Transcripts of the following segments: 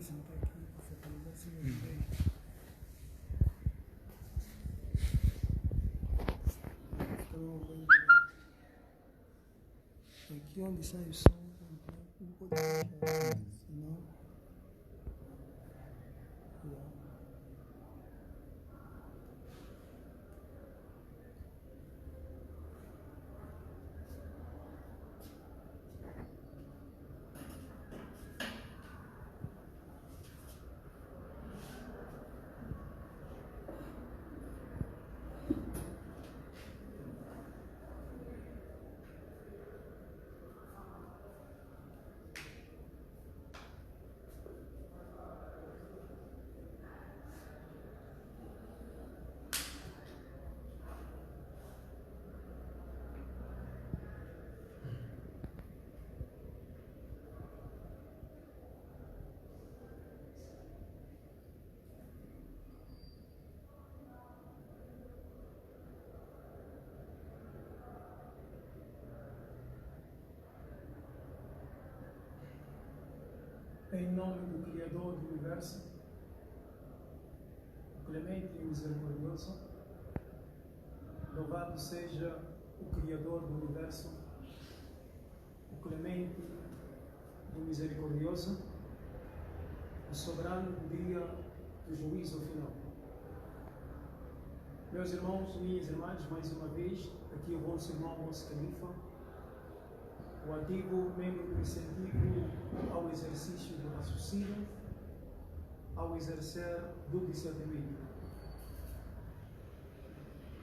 sentar aqui para focalizar assim no meio. Então, aqui onde sai o som, não pode deixar, senão. Em nome do Criador do Universo, o clemente e misericordioso, louvado seja o Criador do Universo, o clemente e misericordioso, o soberano do dia do juízo final. Meus irmãos, minhas irmãs, mais uma vez, aqui o vosso irmão, o vosso califa, o ativo membro do incentivo ao exercício do raciocínio, ao exercer do discernimento.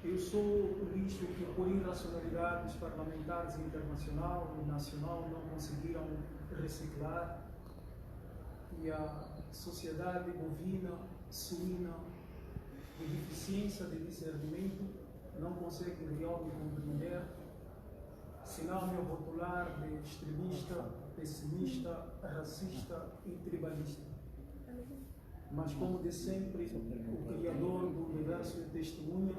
Eu sou o lixo que, por irracionalidades parlamentares internacional e nacional, não conseguiram reciclar, e a sociedade bovina, suína, de deficiência de discernimento, não consegue realmente compreender, senão me rotular de extremista, pessimista, racista e tribalista. Mas como de sempre, o Criador do Universo é testemunha,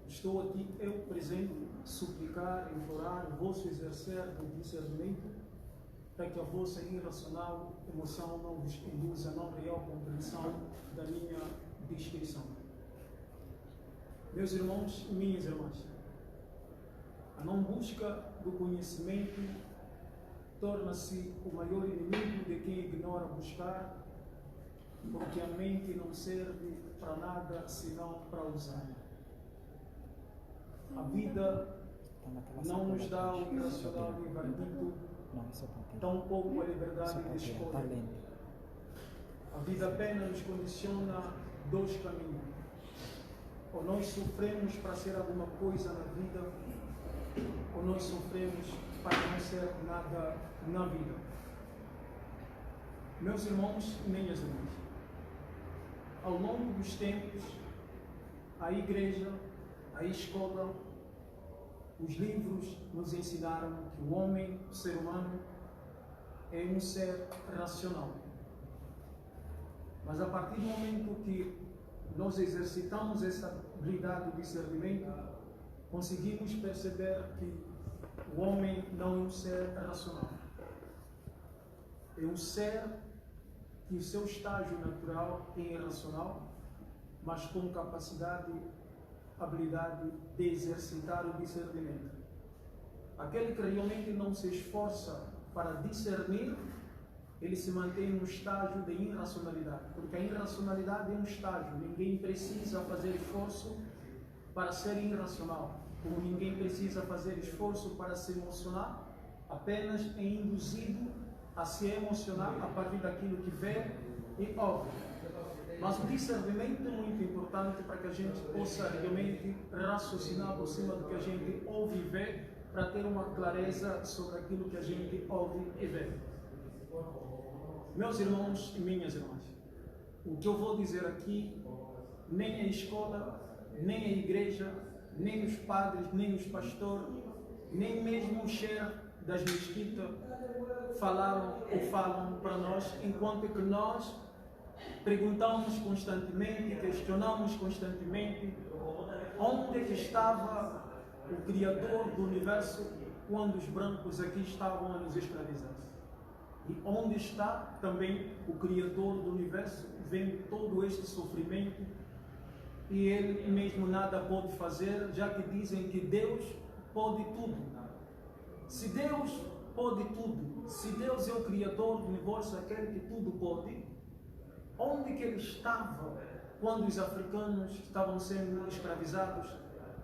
estou aqui eu presente, suplicar, implorar o vosso exercer do discernimento, para que a vossa irracional emoção não vos induza a não real compreensão da minha descrição. Meus irmãos e minhas irmãs, a não busca do conhecimento torna-se o maior inimigo de quem ignora buscar, porque a mente não serve para nada senão para usar. A vida não nos dá o irracional livre-arbítrio, tampouco a liberdade de escolha. A vida apenas nos condiciona dois caminhos. Ou nós sofremos para ser alguma coisa na vida, ou nós sofremos para não ser nada na vida. Meus irmãos e minhas irmãs, ao longo dos tempos, a igreja, a escola, os livros nos ensinaram que o homem, o ser humano, é um ser racional. Mas a partir do momento que nós exercitamos essa habilidade de discernimento, conseguimos perceber que o homem não é um ser racional. É um ser que o seu estágio natural é irracional, mas com capacidade, habilidade de exercitar o discernimento. Aquele que realmente não se esforça para discernir, ele se mantém no estágio de irracionalidade, porque a irracionalidade é um estágio. Ninguém precisa fazer esforço para ser irracional, como ninguém precisa fazer esforço para se emocionar, apenas é induzido a se emocionar a partir daquilo que vê e ouve. Mas o discernimento é muito importante para que a gente possa realmente raciocinar por cima do que a gente ouve e vê, para ter uma clareza sobre aquilo que a gente ouve e vê. Meus irmãos e minhas irmãs, o que eu vou dizer aqui, nem a escola, nem a igreja, nem os padres, nem os pastores, nem mesmo o chefe das mesquitas falaram ou falam para nós, enquanto que nós perguntamos constantemente, questionamos constantemente onde é que estava o Criador do Universo quando os brancos aqui estavam a nos escravizar. E onde está também o Criador do Universo, vendo todo este sofrimento, e Ele mesmo nada pode fazer, já que dizem que Deus pode tudo. Se Deus pode tudo, se Deus é o Criador do Universo, aquele que tudo pode, onde que Ele estava quando os africanos estavam sendo escravizados,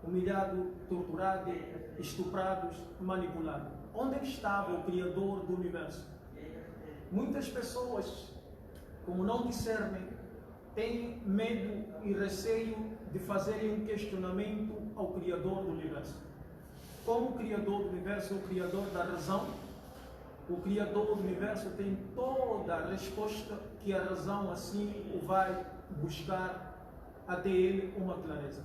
humilhados, torturados, estuprados, manipulados? Onde estava o Criador do Universo? Muitas pessoas, como não discernem, têm medo e receio de fazerem um questionamento ao Criador do Universo. Como o Criador do Universo é o Criador da razão, o Criador do Universo tem toda a resposta que a razão assim o vai buscar até ele uma clareza.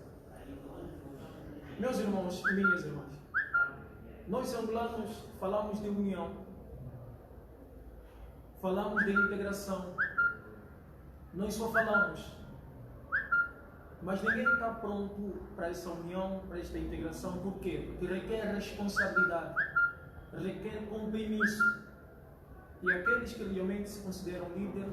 Meus irmãos e minhas irmãs, nós angolanos falamos de união, falamos de integração, nós só falamos, mas ninguém está pronto para essa união, para esta integração. Por quê? Porque requer responsabilidade, requer compromisso. E aqueles que realmente se consideram líderes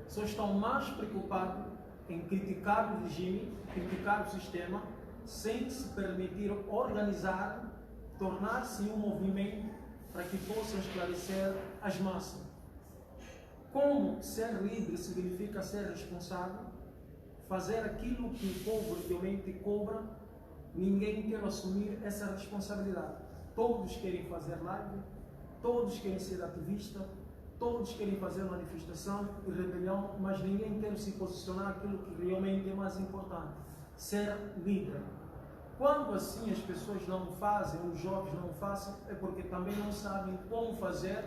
só estão mais preocupados em criticar o regime, criticar o sistema, sem se permitir organizar, tornar-se um movimento para que possam esclarecer as massas. Como ser líder significa ser responsável, fazer aquilo que o povo realmente cobra. Ninguém quer assumir essa responsabilidade. Todos querem fazer live, todos querem ser ativistas, todos querem fazer manifestação e rebelião, mas ninguém quer se posicionar aquilo que realmente é mais importante, ser líder. Quando assim as pessoas não fazem, os jovens não fazem, é porque também não sabem como fazer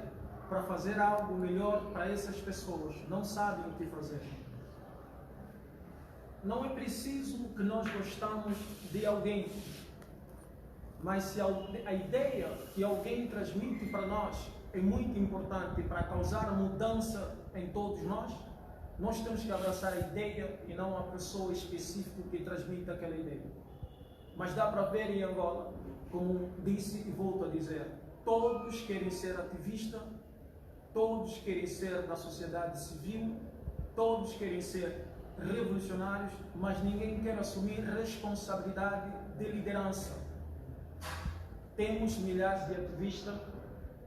para fazer algo melhor para essas pessoas, não sabem o que fazer. Não é preciso que nós gostamos de alguém, mas se a ideia que alguém transmite para nós é muito importante para causar mudança em todos nós temos que abraçar a ideia e não a pessoa específica que transmite aquela ideia. Mas dá para ver em Angola, como disse e volto a dizer, todos querem ser ativistas, todos querem ser da sociedade civil, todos querem ser revolucionários, mas ninguém quer assumir responsabilidade de liderança. Temos milhares de ativistas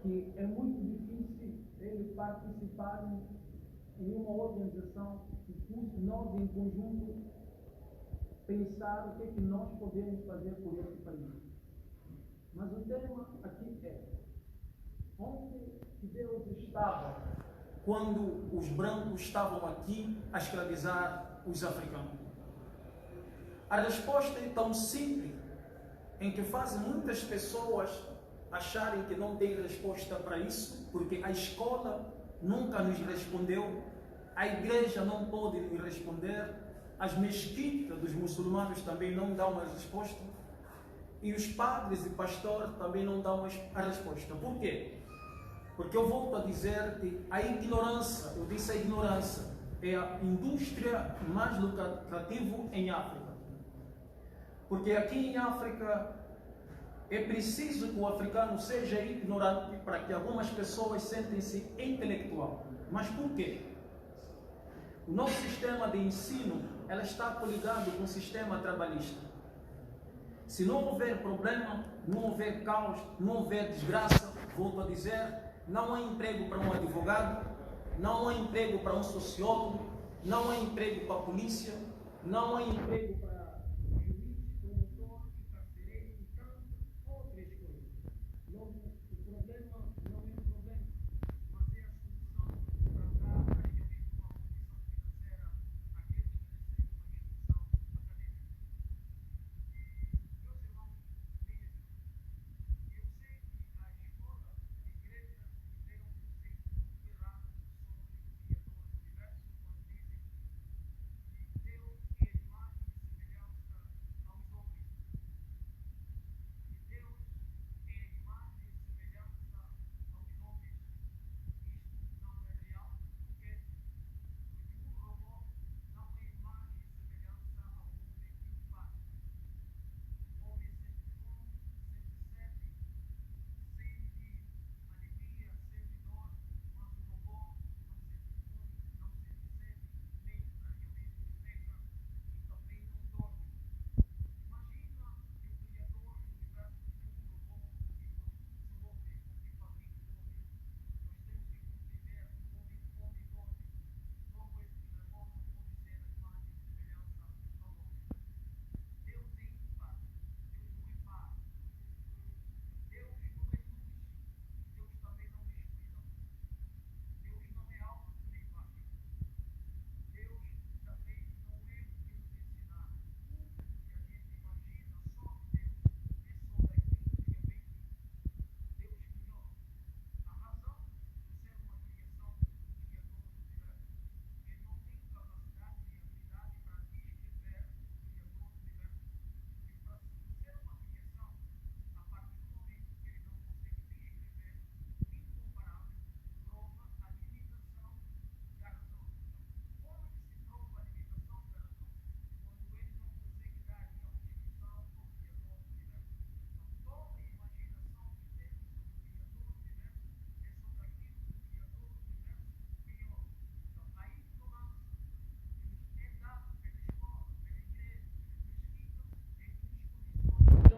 que é muito difícil eles participarem em uma organização e nós em conjunto pensar o que nós podemos fazer por esse país. Mas o tema aqui é: onde Deus estava quando os brancos estavam aqui a escravizar os africanos? A resposta é tão simples, em que faz muitas pessoas acharem que não tem resposta para isso, porque a escola nunca nos respondeu, a igreja não pode nos responder, as mesquitas dos muçulmanos também não dão uma resposta, e os padres e pastores também não dão a resposta. Por quê? Porque eu volto a dizer que a ignorância, eu disse a ignorância, é a indústria mais lucrativa em África. Porque aqui em África é preciso que o africano seja ignorante para que algumas pessoas sentem-se intelectual. Mas por quê? O nosso sistema de ensino ela está coligado com o sistema trabalhista. Se não houver problema, não houver caos, não houver desgraça, volto a dizer, não há emprego para um advogado, não há emprego para um sociólogo, não há emprego para a polícia, não há emprego para juiz, promotor, carcereiro e tantas outras coisas. Logo, o problema não é um problema, mas é a solução para dar realmente uma condição financeira àqueles que recebem uma instrução acadêmica. Meus irmãos, minhas irmãs, eu sei que a escola, a igreja, fizeram um conceito muito errado sobre o Criador do Universo, quando dizem que Deus é a imagem e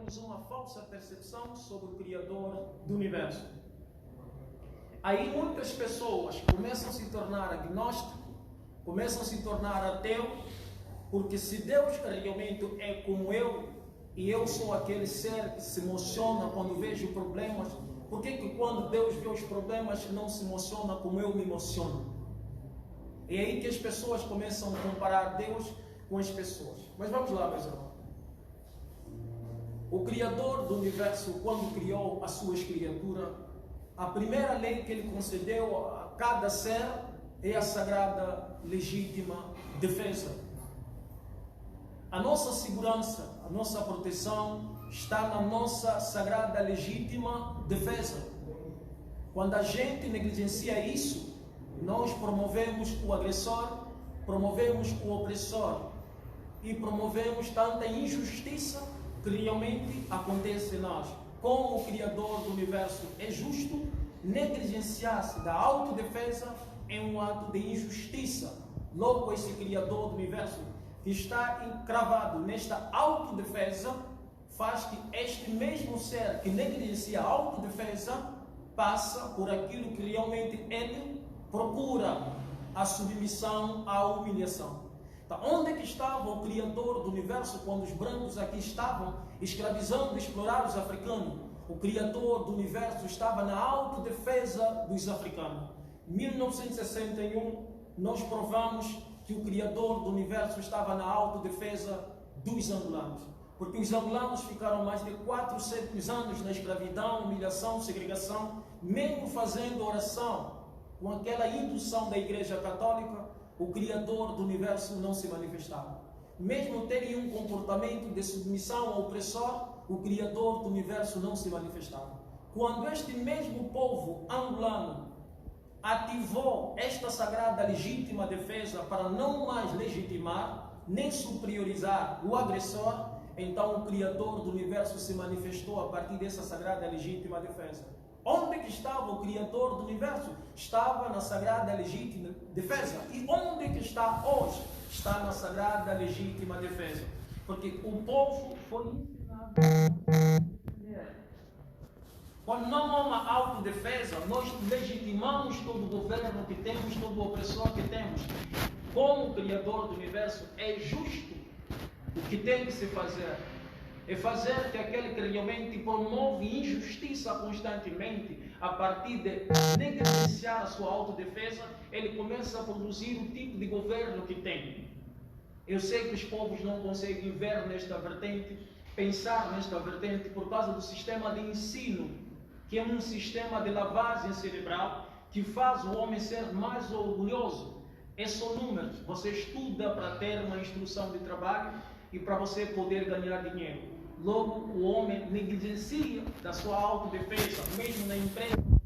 temos uma falsa percepção sobre o Criador do Universo. Aí muitas pessoas começam a se tornar agnósticos, começam a se tornar ateus, porque se Deus realmente é como eu, e eu sou aquele ser que se emociona quando vejo problemas, por que quando Deus vê os problemas não se emociona como eu me emociono? É aí que as pessoas começam a comparar Deus com as pessoas. Mas vamos lá, meus irmãos. O Criador do Universo, quando criou as suas criaturas, a primeira lei que ele concedeu a cada ser é a sagrada, legítima defesa. A nossa segurança, a nossa proteção está na nossa sagrada, legítima defesa. Quando a gente negligencia isso, nós promovemos o agressor, promovemos o opressor e promovemos tanta injustiça que realmente acontece em nós. Como o Criador do Universo é justo, negligenciar-se da autodefesa é um ato de injustiça. Logo, esse Criador do Universo que está encravado nesta autodefesa faz que este mesmo ser que negligencia a autodefesa passa por aquilo que realmente ele procura, a submissão, a humilhação. Então, onde é que estava o Criador do Universo quando os brancos aqui estavam escravizando e explorar os africanos? O Criador do Universo estava na autodefesa dos africanos. Em 1961, nós provamos que o Criador do Universo estava na autodefesa dos angolanos. Porque os angolanos ficaram mais de 400 anos na escravidão, humilhação, segregação, mesmo fazendo oração com aquela indução da Igreja Católica, o Criador do Universo não se manifestava. Mesmo terem um comportamento de submissão ao opressor, o Criador do Universo não se manifestava. Quando este mesmo povo angolano ativou esta sagrada legítima defesa para não mais legitimar, nem superiorizar o agressor, então o Criador do Universo se manifestou a partir dessa sagrada legítima defesa. Onde que estava o Criador do Universo? Estava na sagrada legítima defesa. E onde que está hoje? Está na sagrada legítima defesa. Porque o povo foi ensinado a defender. Quando não há uma autodefesa, nós legitimamos todo o governo que temos, todo o opressor que temos. Como o Criador do Universo é justo, o que tem que se fazer é fazer que aquele que realmente promove injustiça constantemente, a partir de negligenciar a sua autodefesa, ele começa a produzir o tipo de governo que tem. Eu sei que os povos não conseguem ver nesta vertente, pensar nesta vertente, por causa do sistema de ensino, que é um sistema de lavagem cerebral, que faz o homem ser mais orgulhoso. É só números. Você estuda para ter uma instrução de trabalho e para você poder ganhar dinheiro. Logo, o homem negligencia da sua autodefesa, mesmo na empresa.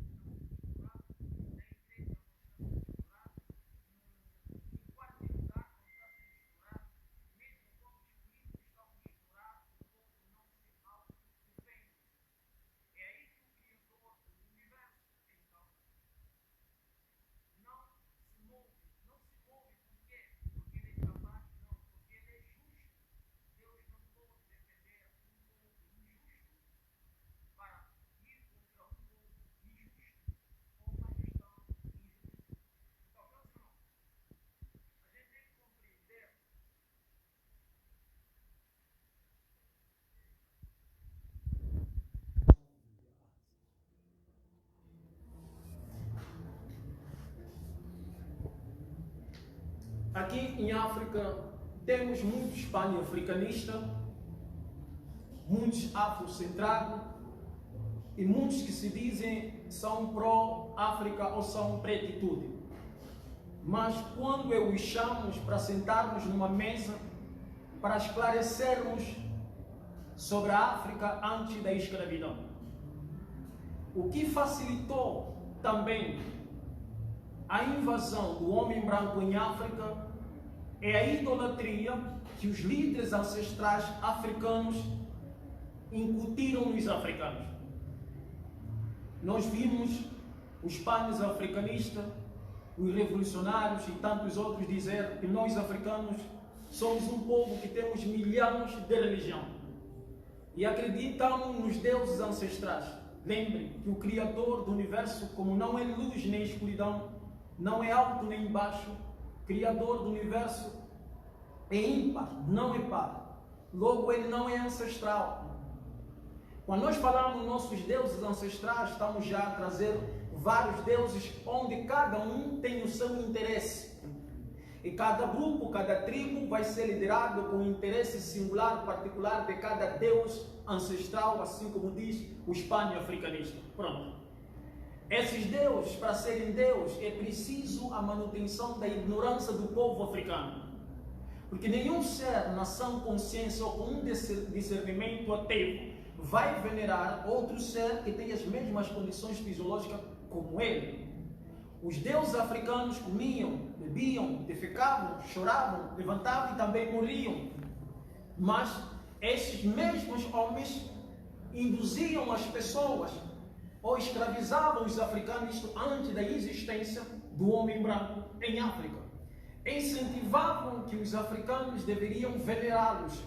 Aqui em África temos muitos pan-africanistas, muitos afrocentrados e muitos que se dizem são pró-África ou são pré-atitude. Mas quando eu os chamo para sentarmos numa mesa para esclarecermos sobre a África antes da escravidão, o que facilitou também a invasão do homem branco em África é a idolatria que os líderes ancestrais africanos incutiram nos africanos. Nós vimos os pan-africanistas, os revolucionários e tantos outros dizer que nós africanos somos um povo que temos milhões de religião. e acreditam nos deuses ancestrais. Lembrem que o Criador do Universo, como não é luz nem escuridão, não é alto nem baixo, Criador do Universo é ímpar, não é par. Logo, ele não é ancestral. Quando nós falamos dos nossos deuses ancestrais, estamos já a trazer vários deuses, onde cada um tem o seu interesse. E cada grupo, cada tribo vai ser liderado com o interesse singular, particular de cada deus ancestral, assim como diz o hispano-africanista. Pronto. Esses deuses, para serem deus, é preciso a manutenção da ignorância do povo africano. Porque nenhum ser, nação, consciência ou com um discernimento ateu vai venerar outro ser que tem as mesmas condições fisiológicas como ele. Os deuses africanos comiam, bebiam, defecavam, choravam, levantavam e também morriam. Mas esses mesmos homens induziam as pessoas ou escravizavam os africanos antes da existência do homem branco em África. Incentivavam que os africanos deveriam venerá-los.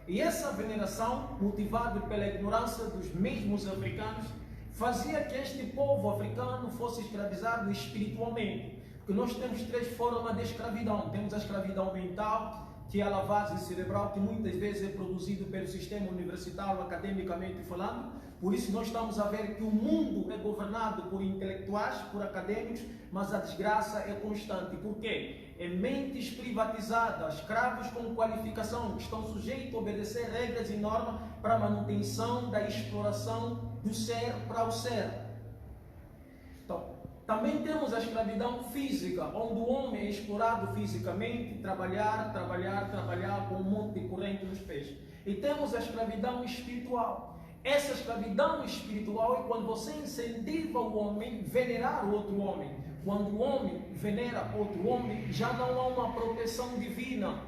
E essa veneração, motivada pela ignorância dos mesmos africanos, fazia que este povo africano fosse escravizado espiritualmente. Porque nós temos três formas de escravidão. Temos a escravidão mental, que é a lavagem cerebral, que muitas vezes é produzido pelo sistema universitário, academicamente falando. Por isso nós estamos a ver que o mundo é governado por intelectuais, por acadêmicos, mas a desgraça é constante. Por quê? É mentes privatizadas, escravos com qualificação, que estão sujeitos a obedecer regras e normas para a manutenção da exploração do ser para o ser. Então, também temos a escravidão física, onde o homem é explorado fisicamente, trabalhar com um monte de corrente nos pés. E temos a escravidão espiritual. Essa escravidão espiritual é quando você incentiva o homem a venerar outro homem. Quando o homem venera outro homem, já não há uma proteção divina.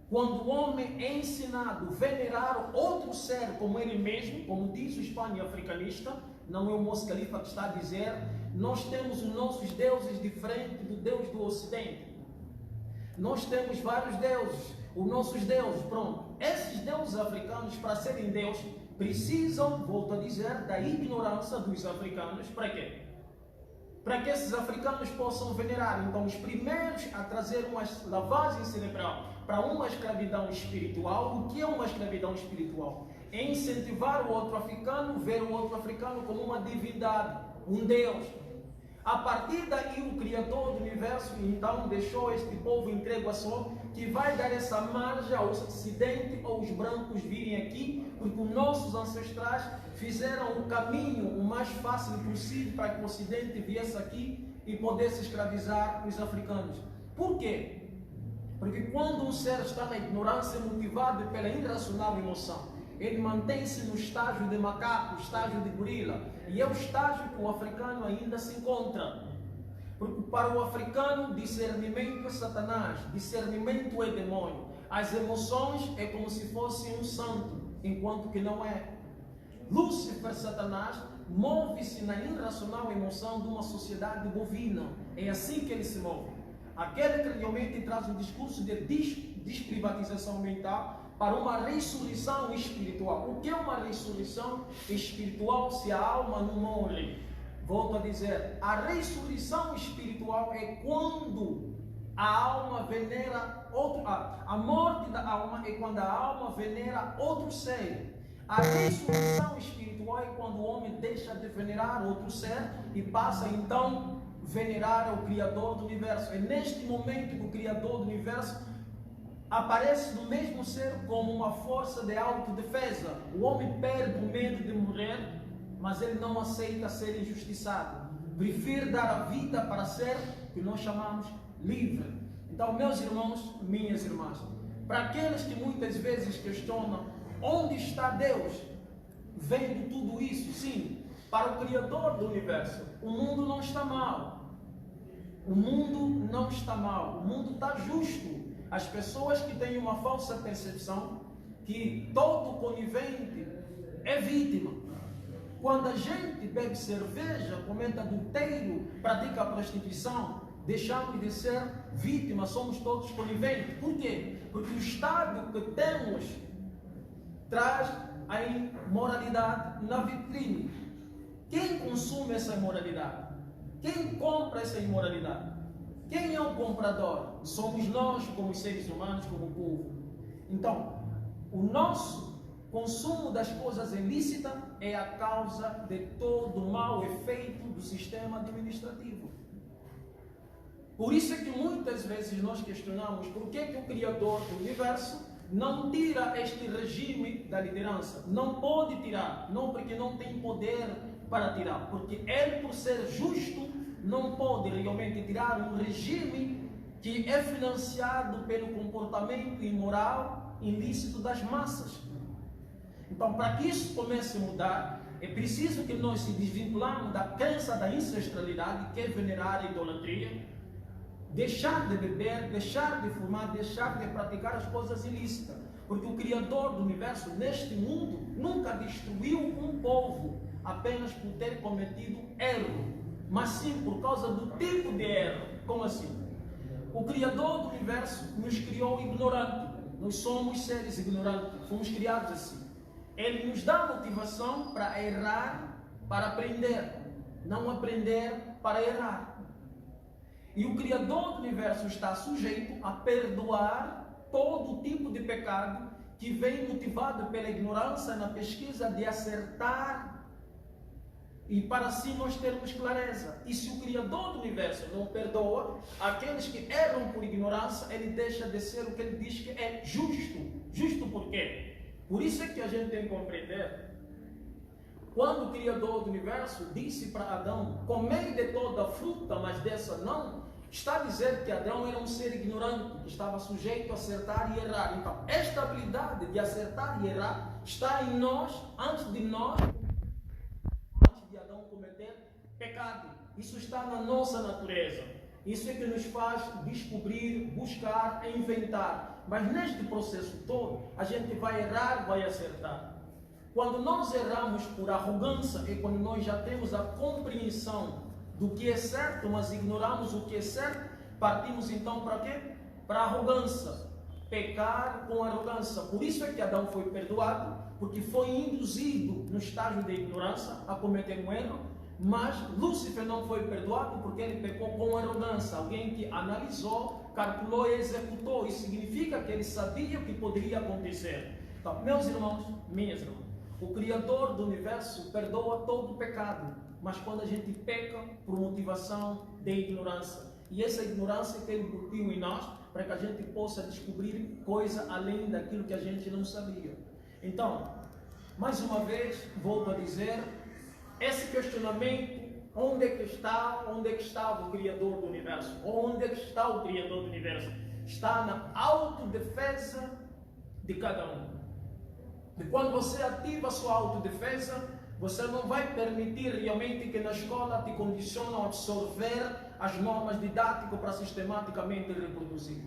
Quando o homem é ensinado a venerar outro ser como ele mesmo, como diz o hispano-africanista, não é o Mos Khalifa que está a dizer, nós temos os nossos deuses diferentes do Deus do Ocidente. Nós temos vários deuses, os nossos deuses, pronto. Esses deuses africanos, para serem deuses, precisam, volto a dizer, da ignorância dos africanos. Para quê? Para que esses africanos possam venerar. Então, os primeiros a trazer uma lavagem cerebral para uma escravidão espiritual. O que é uma escravidão espiritual? É incentivar o outro africano, ver o outro africano como uma divindade, um Deus. A partir daí, o Criador do Universo, então, deixou este povo entregue a só, que vai dar essa margem ao Ocidente ou os brancos virem aqui, porque os nossos ancestrais fizeram o caminho o mais fácil possível para que o Ocidente viesse aqui e pudesse escravizar os africanos. Por quê? Porque quando um ser está na ignorância, motivado pela irracional emoção, ele mantém-se no estágio de macaco, estágio de gorila, e é o estágio que o africano ainda se encontra. Porque para o africano, discernimento é Satanás, discernimento é demônio. As emoções é como se fosse um santo, enquanto que não é. Lúcifer, Satanás, move-se na irracional emoção de uma sociedade bovina. É assim que ele se move. Aquele que realmente traz um discurso de desprivatização mental para uma ressurreição espiritual. O que é uma ressurreição espiritual se a alma não morre? Volto a dizer, a ressurreição espiritual é quando a alma venera outro, a morte da alma é quando a alma venera outro ser. A ressurreição espiritual é quando o homem deixa de venerar outro ser e passa então a venerar o Criador do Universo. É neste momento que o Criador do Universo aparece no mesmo ser como uma força de autodefesa. O homem perde o medo de morrer, mas ele não aceita ser injustiçado. Prefere dar a vida para ser o que nós chamamos livre. Então, meus irmãos, minhas irmãs, para aqueles que muitas vezes questionam onde está Deus, vendo tudo isso, sim, para o Criador do Universo, o mundo não está mal. O mundo não está mal. O mundo está justo. As pessoas que têm uma falsa percepção que todo conivente é vítima. Quando a gente bebe cerveja, comete adultério, pratica prostituição, deixamos de ser vítimas, somos todos coniventes. Por quê? Porque o estado que temos traz a imoralidade na vitrine. Quem consome essa imoralidade? Quem compra essa imoralidade? Quem é o comprador? Somos nós, como seres humanos, como povo. Então, o nosso consumo das coisas ilícitas é a causa de todo o mau efeito do sistema administrativo. Por isso é que muitas vezes nós questionamos por que o Criador do Universo não tira este regime da liderança. Não pode tirar, não porque não tem poder para tirar, porque ele, por ser justo, não pode realmente tirar um regime que é financiado pelo comportamento imoral, ilícito das massas. Então, para que isso comece a mudar, é preciso que nós se desvinculamos da crença da ancestralidade, que é venerar a idolatria, deixar de beber, deixar de fumar, deixar de praticar as coisas ilícitas. Porque o Criador do Universo, neste mundo, nunca destruiu um povo apenas por ter cometido erro, mas sim por causa do tipo de erro. Como assim? O Criador do Universo nos criou ignorante. Nós somos seres ignorantes, fomos criados assim. Ele nos dá motivação para errar, para aprender, não aprender para errar. E o Criador do Universo está sujeito a perdoar todo tipo de pecado que vem motivado pela ignorância na pesquisa de acertar, e para assim nós termos clareza. E se o Criador do Universo não perdoa aqueles que erram por ignorância, ele deixa de ser o que ele diz que é justo. Justo por quê? Por isso é que a gente tem que compreender. Quando o Criador do Universo disse para Adão: comei de toda a fruta, mas dessa não, está a dizer que Adão era um ser ignorante, que estava sujeito a acertar e errar. Então, esta habilidade de acertar e errar está em nós, antes de Adão cometer pecado. Isso está na nossa natureza. Isso é que nos faz descobrir, buscar, inventar. Mas neste processo todo, a gente vai errar, vai acertar. Quando nós erramos por arrogância, é quando nós já temos a compreensão do que é certo, mas ignoramos o que é certo, partimos então para quê? Para a arrogância. Pecar com arrogância. Por isso é que Adão foi perdoado, porque foi induzido no estágio de ignorância a cometer um erro, mas Lúcifer não foi perdoado porque ele pecou com arrogância. Alguém que analisou, calculou e executou. Isso significa que ele sabia o que poderia acontecer. Então, meus irmãos, minhas irmãs, o Criador do Universo perdoa todo o pecado, mas quando a gente peca por motivação de ignorância, e essa ignorância que ele embutiu em nós, para que a gente possa descobrir coisa além daquilo que a gente não sabia. Então, mais uma vez, volto a dizer, esse questionamento, onde é que estava o Criador do Universo? Onde é que está o Criador do Universo? Está na autodefesa de cada um. E quando você ativa a sua autodefesa, você não vai permitir realmente que na escola te condicionam a absorver as normas didáticas para sistematicamente reproduzir.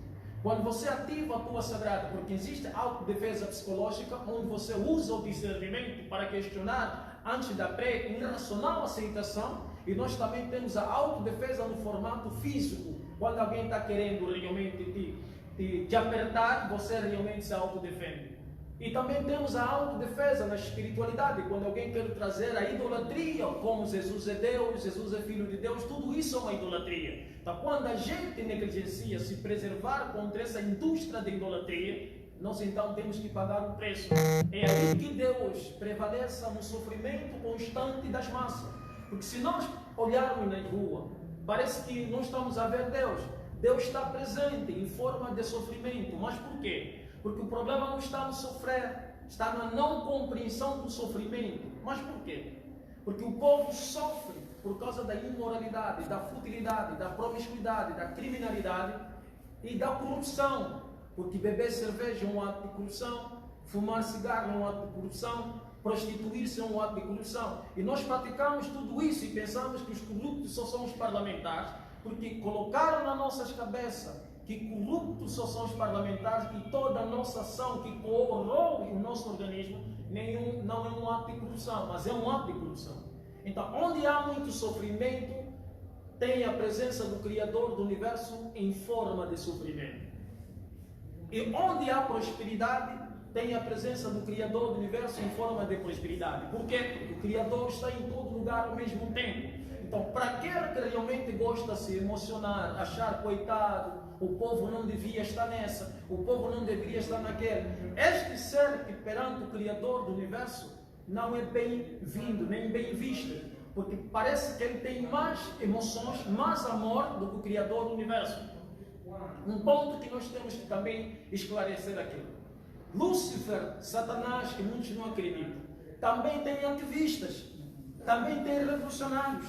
Quando você ativa a tua sagrada, porque existe autodefesa psicológica, onde você usa o discernimento para questionar antes da pré-irracional aceitação, e nós também temos a autodefesa no formato físico. Quando alguém está querendo realmente te apertar, você realmente se autodefende. E também temos a autodefesa na espiritualidade, quando alguém quer trazer a idolatria, como Jesus é Deus, Jesus é Filho de Deus, tudo isso é uma idolatria. Então, quando a gente negligencia se preservar contra essa indústria de idolatria, nós então temos que pagar um preço. É aí que Deus prevaleça no sofrimento constante das massas. Porque se nós olharmos na rua, parece que não estamos a ver Deus. Deus está presente em forma de sofrimento. Mas por quê? Porque o problema não está no sofrer, está na não compreensão do sofrimento. Mas por quê? Porque o povo sofre por causa da imoralidade, da futilidade, da promiscuidade, da criminalidade e da corrupção. Porque beber cerveja é um ato de corrupção, fumar cigarro é um ato de corrupção, prostituir-se é um ato de corrupção. E nós praticamos tudo isso e pensamos que os corruptos só são os parlamentares, porque colocaram nas nossas cabeças que corruptos só são os parlamentares e toda a nossa ação que corrói o nosso organismo não é um ato de corrupção, mas é um ato de corrupção. Então, onde há muito sofrimento, tem a presença do Criador do Universo em forma de sofrimento. E onde há prosperidade, tem a presença do Criador do Universo em forma de prosperidade. Por quê? Porque o Criador está em todo lugar ao mesmo tempo. Então, para aquele que realmente gosta de se emocionar, achar coitado, o povo não devia estar nessa, o povo não deveria estar naquele. Este ser que perante o Criador do Universo não é bem-vindo, nem bem visto, porque parece que ele tem mais emoções, mais amor do que o Criador do Universo. Um ponto que nós temos que também esclarecer aqui. Lúcifer, Satanás, que muitos não acreditam, também tem ativistas, também tem revolucionários,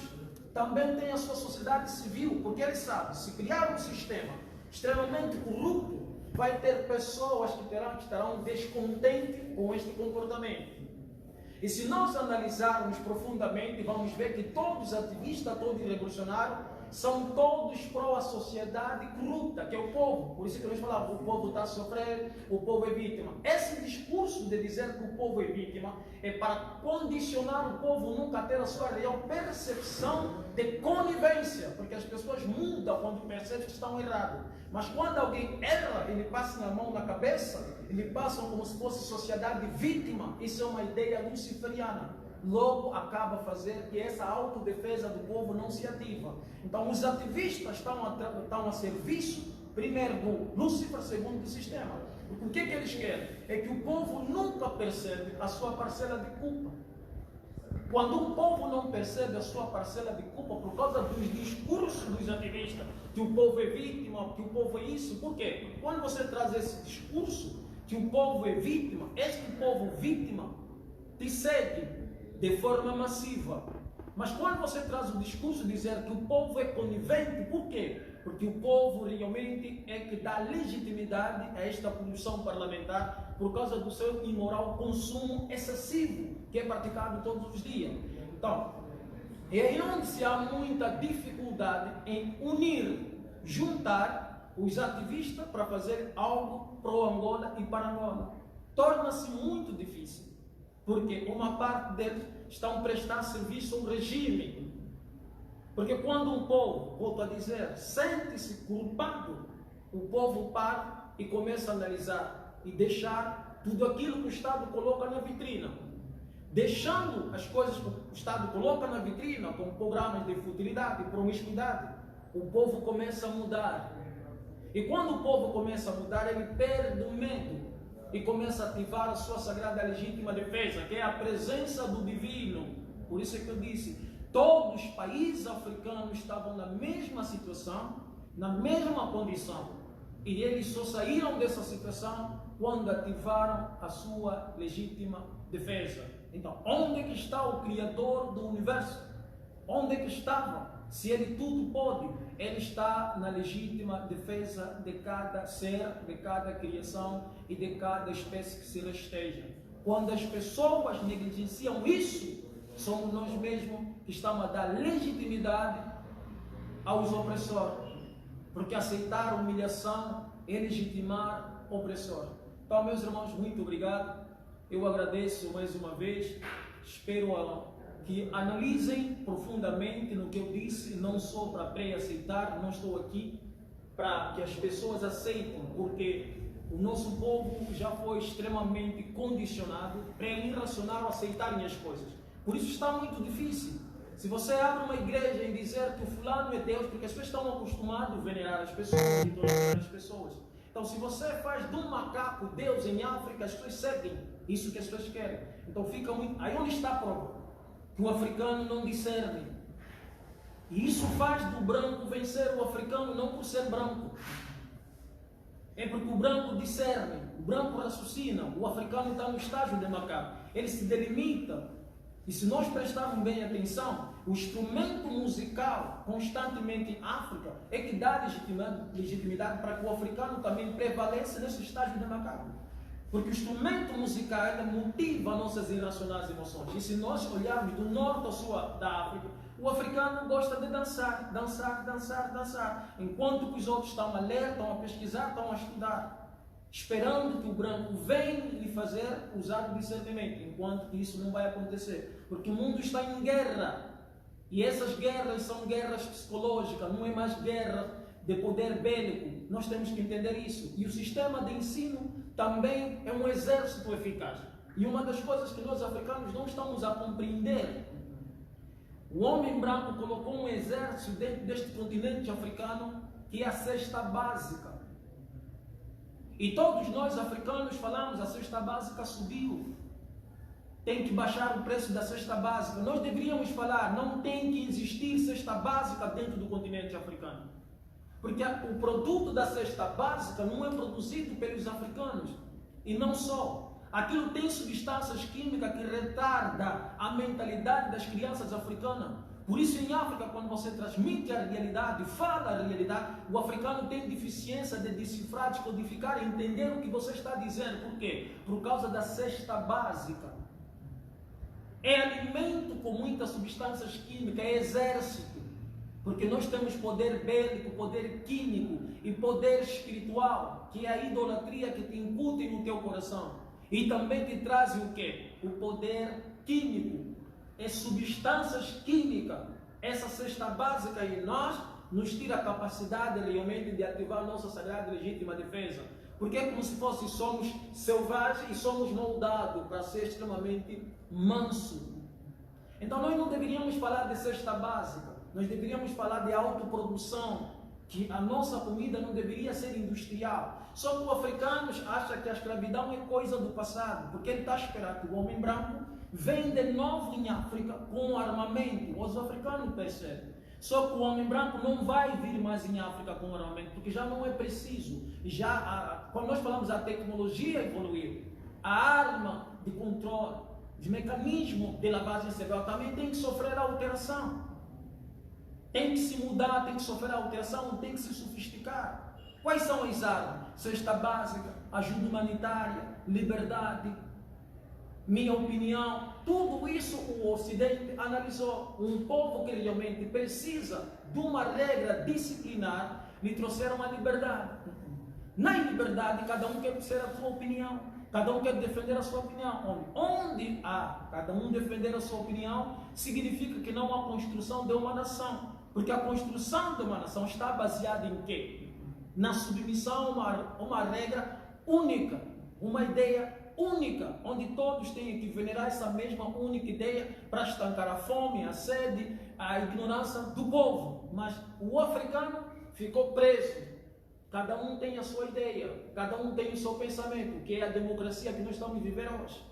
também tem a sua sociedade civil, porque ele sabe, se criar um sistema extremamente corrupto, vai ter pessoas que estarão descontentes com este comportamento. E se nós analisarmos profundamente, vamos ver que todos os ativistas, todos os revolucionários, são todos pró a sociedade corrupta, que é o povo. Por isso que nós falamos, o povo está a sofrer, o povo é vítima. Esse discurso de dizer que o povo é vítima é para condicionar o povo nunca a ter a sua real percepção de conivência, porque as pessoas mudam quando percebem que estão errados. Mas quando alguém erra, ele passa a mão na cabeça, ele passa como se fosse sociedade vítima. Isso é uma ideia luciferiana. Logo acaba a fazer que essa autodefesa do povo não se ativa. Então os ativistas estão a serviço, primeiro do Lúcifer, segundo do sistema. O que eles querem? É que o povo nunca percebe a sua parcela de culpa. Quando o povo não percebe a sua parcela de culpa por causa dos discursos dos ativistas, que o povo é vítima, que o povo é isso, por quê? Porque quando você traz esse discurso, que o povo é vítima, este povo vítima te segue de forma massiva. Mas quando você traz o discurso de dizer que o povo é conivente, por quê? Porque o povo realmente é que dá legitimidade a esta produção parlamentar por causa do seu imoral consumo excessivo que é praticado todos os dias. Então, é aí onde se há muita dificuldade em unir, juntar os ativistas para fazer algo pró-Angola e para Angola. Torna-se muito difícil. Porque uma parte deles estão a prestar serviço ao regime. Porque quando um povo, volto a dizer, sente-se culpado, o povo para e começa a analisar e deixar tudo aquilo que o Estado coloca na vitrina. Deixando as coisas que o Estado coloca na vitrina, como programas de futilidade e promiscuidade, o povo começa a mudar. E quando o povo começa a mudar, ele perde o medo e começa a ativar a sua sagrada legítima defesa, que é a presença do divino. Por isso é que eu disse, todos os países africanos estavam na mesma situação, na mesma condição, e eles só saíram dessa situação quando ativaram a sua legítima defesa. Então, onde é que está o Criador do Universo? Onde é que estava? Se ele tudo pode, ele está na legítima defesa de cada ser, de cada criação e de cada espécie que se resteja. Quando as pessoas negligenciam isso, somos nós mesmos que estamos a dar legitimidade aos opressores. Porque aceitar humilhação é legitimar o opressor. Então, meus irmãos, muito obrigado. Eu agradeço mais uma vez. Espero que analisem profundamente no que eu disse, não só para pré-aceitar, não estou aqui para que as pessoas aceitem, porque o nosso povo já foi extremamente condicionado, pré-irracional a aceitarem as coisas. Por isso está muito difícil. Se você abre uma igreja e dizer que o fulano é Deus, porque as pessoas estão acostumadas a venerar as pessoas, a idolatrar as pessoas. Então, se você faz de um macaco Deus em África, as pessoas seguem isso que as pessoas querem. Então, fica muito... Aí onde está a prova? Que o africano não discerne. E isso faz do branco vencer o africano não por ser branco. É porque o branco discerne, o branco raciocina, o africano está no estágio de macaco. Ele se delimita. E se nós prestarmos bem atenção, o instrumento musical constantemente em África é que dá legitimidade para que o africano também prevaleça nesse estágio de macaco. Porque o instrumento musical motiva nossas irracionais emoções. E se nós olharmos do norte ao sul da África, o africano gosta de dançar, dançar, dançar, dançar. Enquanto que os outros estão a ler, estão a pesquisar, estão a estudar. Esperando que o branco venha lhe fazer usar o discernimento. Enquanto que isso não vai acontecer. Porque o mundo está em guerra. E essas guerras são guerras psicológicas, não é mais guerra de poder bélico. Nós temos que entender isso. E o sistema de ensino também é um exército eficaz. E uma das coisas que nós africanos não estamos a compreender, o homem branco colocou um exército dentro deste continente africano que é a cesta básica. E todos nós africanos falamos, a cesta básica subiu. Tem que baixar o preço da cesta básica. Nós deveríamos falar, não tem que existir cesta básica dentro do continente africano. Porque o produto da cesta básica não é produzido pelos africanos. E não só. Aquilo tem substâncias químicas que retardam a mentalidade das crianças africanas. Por isso, em África, quando você transmite a realidade, fala a realidade, o africano tem deficiência de decifrar, descodificar e entender o que você está dizendo. Por quê? Por causa da cesta básica. É alimento com muitas substâncias químicas, é exército. Porque nós temos poder bélico, poder químico e poder espiritual, que é a idolatria que te incutem no teu coração. E também te traz o quê? O poder químico. É substâncias químicas. Essa cesta básica em nós nos tira a capacidade realmente de ativar nossa sagrada e legítima defesa. Porque é como se fosse somos selvagens e somos moldados para ser extremamente manso. Então nós não deveríamos falar de cesta básica. Nós deveríamos falar de autoprodução. Que a nossa comida não deveria ser industrial. Só que o africano acha que a escravidão é coisa do passado, porque ele está esperando que o homem branco venha de novo em África com armamento. Os africanos percebem. Só que o homem branco não vai vir mais em África com armamento, porque já não é preciso. Quando nós falamos a tecnologia evoluiu, a arma de controle, de mecanismo de lavagem cerebral também tem que sofrer alteração. Tem que se mudar, tem que sofrer alteração, tem que se sofisticar. Quais são as armas? Cesta básica, ajuda humanitária, liberdade, minha opinião. Tudo isso o Ocidente analisou. Um povo que realmente precisa de uma regra disciplinar, lhe trouxeram a liberdade. Na liberdade, cada um quer ser a sua opinião. Cada um quer defender a sua opinião. Onde há cada um defender a sua opinião, significa que não há construção de uma nação. Porque a construção de uma nação está baseada em quê? Na submissão a uma regra única, uma ideia única, onde todos têm que venerar essa mesma única ideia para estancar a fome, a sede, a ignorância do povo. Mas o africano ficou preso. Cada um tem a sua ideia, cada um tem o seu pensamento, que é a democracia que nós estamos vivendo hoje.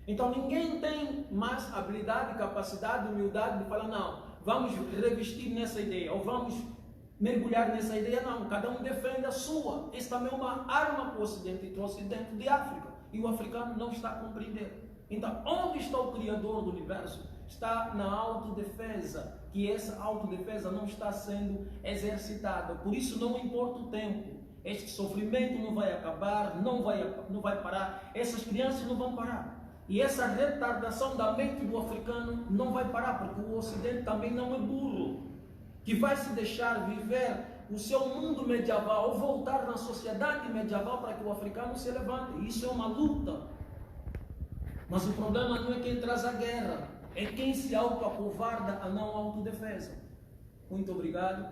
Então ninguém tem mais habilidade, capacidade, humildade de falar, não, vamos revestir nessa ideia, ou vamos mergulhar nessa ideia, não. Cada um defende a sua. Essa também é uma arma que o Ocidente trouxe dentro de África. E o africano não está a compreender. Então, onde está o Criador do Universo? Está na autodefesa. Que essa autodefesa não está sendo exercitada. Por isso não importa o tempo. Este sofrimento não vai acabar, não vai parar. Essas crianças não vão parar. E essa retardação da mente do africano não vai parar, porque o Ocidente também não é burro, que vai se deixar viver o seu mundo medieval ou voltar na sociedade medieval para que o africano se levante. Isso é uma luta. Mas o problema não é quem traz a guerra, é quem se auto-acovarda a não autodefesa. Muito obrigado.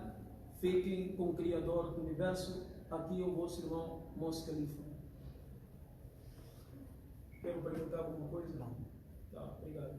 Fiquem com o Criador do Universo. Aqui é o vosso irmão Mos Khalifa. Quero perguntar alguma coisa? Não. Tá, obrigado.